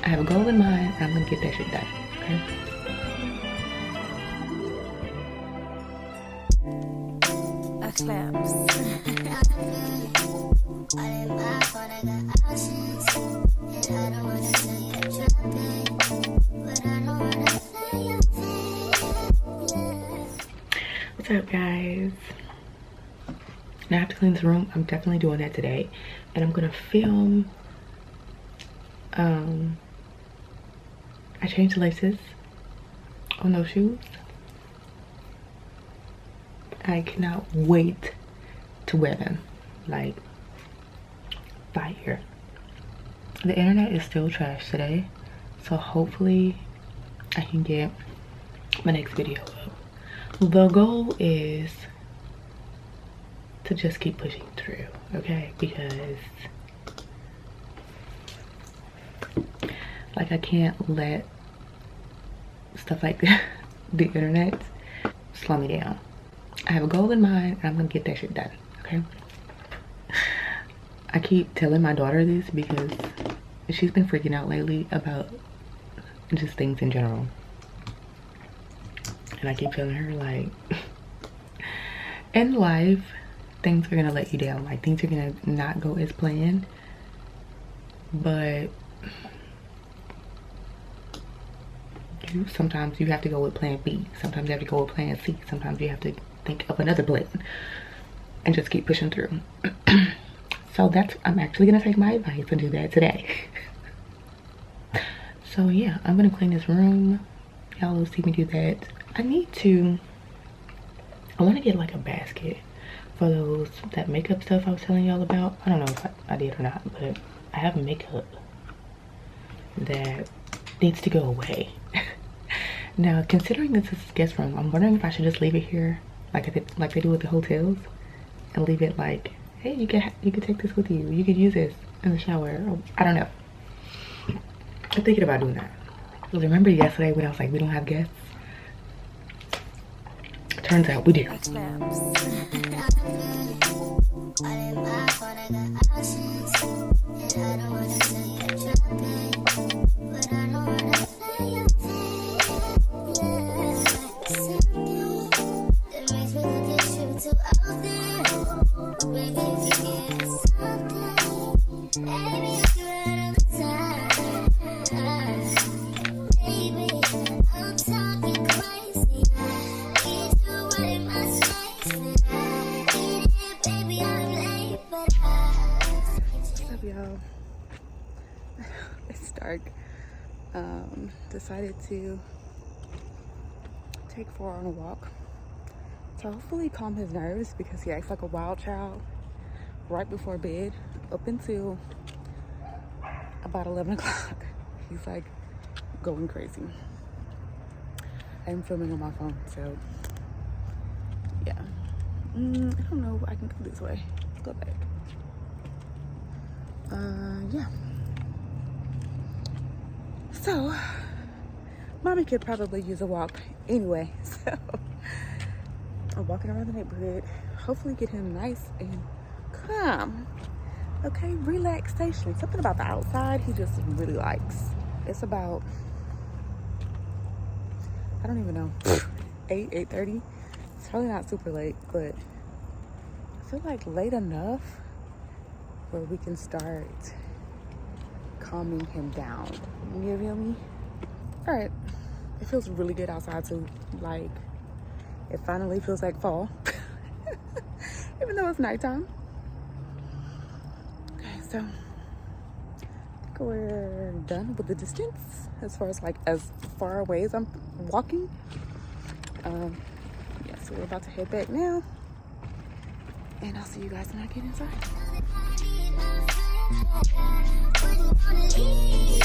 I have a goal in mind, and I'm gonna get that shit done, okay? Claps. What's up, guys? Now I have to clean this room. I'm definitely doing that today, and I'm gonna film. I changed the laces on those shoes. I cannot wait to wear them. Like, fire. The internet is still trash today, so hopefully I can get my next video up. The goal is to just keep pushing through, okay? Because like, I can't let stuff like the internet slow me down. I have a goal in mind, and I'm gonna get that shit done, okay? I keep telling my daughter this because she's been freaking out lately about just things in general. And I keep telling her, like, in life, things are gonna let you down. Like, things are gonna not go as planned. But sometimes you have to go with plan B. Sometimes you have to go with plan C. Sometimes you have to think of another plan and just keep pushing through. So I'm actually gonna take my advice and do that today. So yeah, I'm gonna clean this room. Y'all will see me do that. I want to get like a basket for that makeup stuff I was telling y'all about. I don't know if I did or not, but I have makeup that needs to go away. Now, considering this is a guest room, I'm wondering if I should just leave it here like they do with the hotels, and leave it like, hey, you could take this with you. You could use this in the shower. I don't know. I'm thinking about doing that. Because remember yesterday when I was like, we don't have guests? Turns out we do. It's dark. Decided to take 4 on a walk to hopefully calm his nerves, because he acts like a wild child right before bed up until about 11 o'clock. He's like going crazy. I'm filming on my phone, so yeah. I don't know, I can go this way. Let's go back. Yeah. So, mommy could probably use a walk anyway. So, I'm walking around the neighborhood. Hopefully get him nice and calm. Okay, relaxation. Something about the outside he just really likes. It's about, I don't even know, 8:30. It's probably not super late, but I feel like late enough where we can start calming him down. You feel me? All right. It feels really good outside too. Like, it finally feels like fall. Even though it's nighttime. Okay, so I think we're done with the distance as far far away as I'm walking. Yeah, so we're about to head back now. And I'll see you guys when I get inside. Wouldn't wanna be